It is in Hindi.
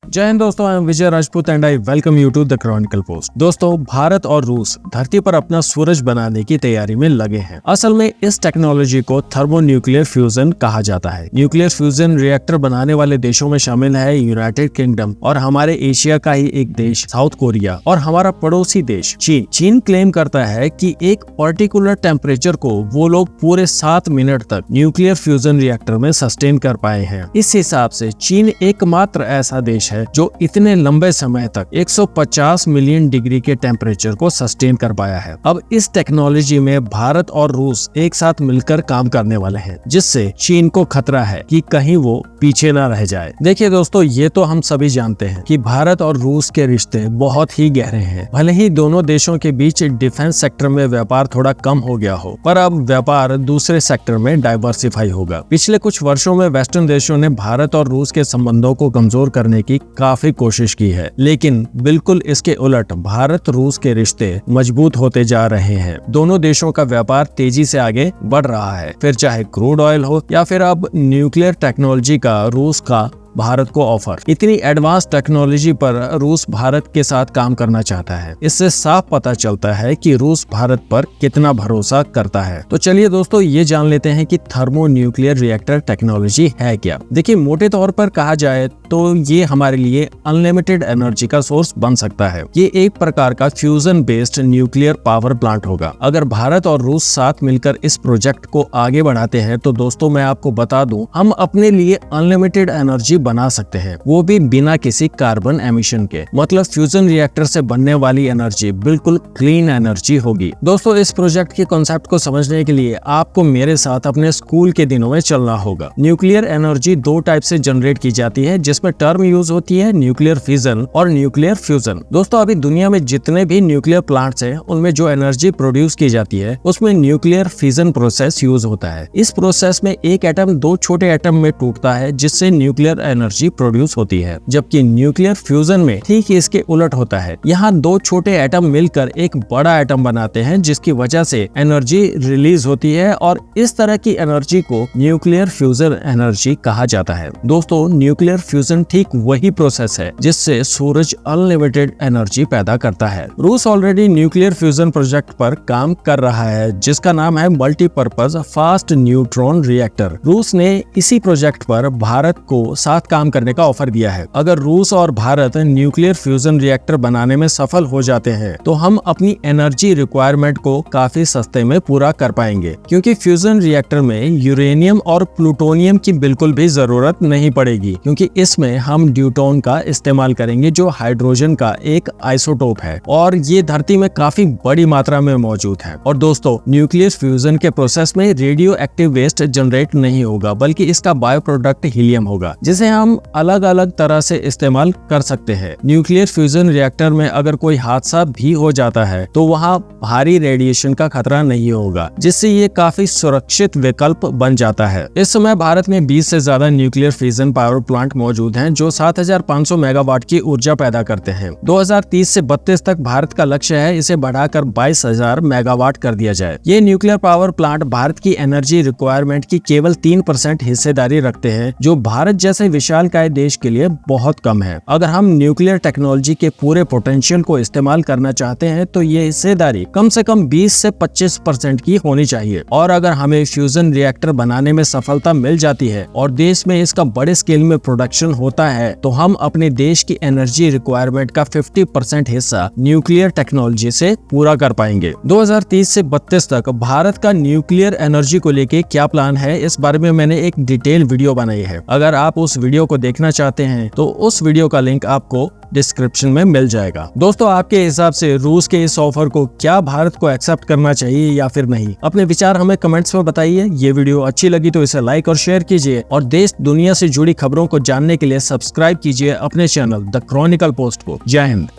जय हिंद दोस्तों, I am Vijay Rajput and I welcome you to the chronicle post. दोस्तों, भारत और रूस धरती पर अपना सूरज बनाने की तैयारी में लगे हैं। असल में इस टेक्नोलॉजी को थर्मोन्यूक्लियर फ्यूजन कहा जाता है। न्यूक्लियर फ्यूजन रिएक्टर बनाने वाले देशों में शामिल है यूनाइटेड किंगडम और हमारे एशिया का ही एक देश साउथ कोरिया और हमारा पड़ोसी देश चीन। चीन क्लेम करता है कि एक पर्टिकुलर टेम्परेचर को वो लोग पूरे 7 मिनट तक न्यूक्लियर फ्यूजन रिएक्टर में सस्टेन कर पाए हैं। इस हिसाब से चीन एकमात्र ऐसा देश है जो इतने लंबे समय तक 150 मिलियन डिग्री के टेम्परेचर को सस्टेन कर पाया है। अब इस टेक्नोलॉजी में भारत और रूस एक साथ मिलकर काम करने वाले हैं, जिससे चीन को खतरा है कि कहीं वो पीछे ना रह जाए। देखिए दोस्तों, ये तो हम सभी जानते हैं कि भारत और रूस के रिश्ते बहुत ही गहरे हैं। भले ही दोनों देशों के बीच डिफेंस सेक्टर में व्यापार थोड़ा कम हो गया हो, पर अब व्यापार दूसरे सेक्टर में डाइवर्सिफाई होगा। पिछले कुछ वर्षों में वेस्टर्न देशों ने भारत और रूस के संबंधों को कमजोर करने की काफी कोशिश की है, लेकिन बिल्कुल इसके उलट भारत रूस के रिश्ते मजबूत होते जा रहे हैं। दोनों देशों का व्यापार तेजी से आगे बढ़ रहा है, फिर चाहे क्रूड ऑयल हो या फिर अब न्यूक्लियर टेक्नोलॉजी का रूस का भारत को ऑफर। इतनी एडवांस टेक्नोलॉजी पर रूस भारत के साथ काम करना चाहता है। इससे साफ पता चलता है कि रूस भारत पर कितना भरोसा करता है। तो चलिए दोस्तों, ये जान लेते हैं कि थर्मोन्यूक्लियर रिएक्टर टेक्नोलॉजी है क्या। देखिए, मोटे तौर पर कहा जाए तो ये हमारे लिए अनलिमिटेड एनर्जी का सोर्स बन सकता है। ये एक प्रकार का fusion based nuclear power plant होगा। अगर भारत और रूस साथ मिलकर इस प्रोजेक्ट को आगे बढ़ाते हैं तो दोस्तों, मैं आपको बता दूं, हम अपने लिए अनलिमिटेड एनर्जी बना सकते हैं, वो भी बिना किसी कार्बन एमिशन के। मतलब फ्यूजन रिएक्टर से बनने वाली एनर्जी बिल्कुल क्लीन एनर्जी होगी। दोस्तों, इस प्रोजेक्ट के कॉन्सेप्ट को समझने के लिए आपको मेरे साथ अपने स्कूल के दिनों में चलना होगा। न्यूक्लियर एनर्जी 2 टाइप से जनरेट की जाती है, जिसमें टर्म यूज होती है न्यूक्लियर फिजन और न्यूक्लियर फ्यूजन। दोस्तों, अभी दुनिया में जितने भी न्यूक्लियर प्लांट्स हैं, उनमें जो एनर्जी प्रोड्यूस की जाती है उसमें न्यूक्लियर फिजन प्रोसेस यूज होता है। इस प्रोसेस में एक एटम 2 छोटे एटम में टूटता है, जिससे न्यूक्लियर एनर्जी प्रोड्यूस होती है। जबकि न्यूक्लियर फ्यूजन में ठीक इसके उलट होता है। यहाँ 2 छोटे एटम मिलकर एक बड़ा एटम बनाते हैं, जिसकी वजह से एनर्जी रिलीज होती है और इस तरह की एनर्जी को न्यूक्लियर फ्यूजन एनर्जी कहा जाता है। दोस्तों, न्यूक्लियर फ्यूजन ठीक वही प्रोसेस है जिससे सूरज अनलिमिटेड एनर्जी पैदा करता है। रूस ऑलरेडी न्यूक्लियर फ्यूजन प्रोजेक्ट पर काम कर रहा है, जिसका नाम है मल्टीपर्पज फास्ट न्यूट्रॉन रिएक्टर। रूस ने इसी प्रोजेक्ट पर भारत को साथ काम करने का ऑफर दिया है। अगर रूस और भारत न्यूक्लियर फ्यूजन रिएक्टर बनाने में सफल हो जाते हैं तो हम अपनी एनर्जी रिक्वायरमेंट को काफी सस्ते में पूरा कर पाएंगे, क्योंकि फ्यूजन रिएक्टर में यूरेनियम और प्लूटोनियम की बिल्कुल भी जरूरत नहीं पड़ेगी, क्योंकि इसमें हम ड्यूटोन का इस्तेमाल करेंगे, जो हाइड्रोजन का एक आइसोटोप है और ये धरती में काफी बड़ी मात्रा में मौजूद है। और दोस्तों, न्यूक्लियर फ्यूजन के प्रोसेस में रेडियो एक्टिव वेस्ट जनरेट नहीं होगा, बल्कि इसका बायो प्रोडक्ट हीलियम होगा, जिसे हम अलग अलग तरह से इस्तेमाल कर सकते हैं। न्यूक्लियर फ्यूजन रिएक्टर में अगर कोई हादसा भी हो जाता है तो वहाँ भारी रेडिएशन का खतरा नहीं होगा, जिससे ये काफी सुरक्षित विकल्प बन जाता है। इस समय भारत में 20 से ज्यादा न्यूक्लियर फ्यूजन पावर प्लांट मौजूद हैं, जो 7500 मेगावाट की ऊर्जा पैदा करते हैं। 2030 से 32 तक भारत का लक्ष्य है इसे बढ़ाकर 22,000 मेगावाट कर दिया जाए। ये न्यूक्लियर पावर प्लांट भारत की एनर्जी रिक्वायरमेंट की केवल 3% हिस्सेदारी रखते हैं, जो भारत जैसे विशालकाय देश के लिए बहुत कम है। अगर हम न्यूक्लियर टेक्नोलॉजी के पूरे पोटेंशियल को इस्तेमाल करना चाहते हैं तो ये हिस्सेदारी कम से कम 20 से 25% की होनी चाहिए। और अगर हमें फ्यूजन रिएक्टर बनाने में सफलता मिल जाती है और देश में इसका बड़े स्केल में प्रोडक्शन होता है, तो हम अपने देश की एनर्जी रिक्वायरमेंट का 50% हिस्सा न्यूक्लियर टेक्नोलॉजी से पूरा कर पाएंगे। 2030 से 32 तक भारत का न्यूक्लियर एनर्जी को लेके क्या प्लान है, इस बारे में मैंने एक डिटेल वीडियो बनाई है। अगर आप उस वीडियो को देखना चाहते हैं तो उस वीडियो का लिंक आपको डिस्क्रिप्शन में मिल जाएगा। दोस्तों, आपके हिसाब से रूस के इस ऑफर को क्या भारत को एक्सेप्ट करना चाहिए या फिर नहीं? अपने विचार हमें कमेंट्स में बताइए। ये वीडियो अच्छी लगी तो इसे लाइक और शेयर कीजिए और देश दुनिया से जुड़ी खबरों को जानने के लिए सब्सक्राइब कीजिए अपने चैनल द क्रॉनिकल पोस्ट को। जय हिंद।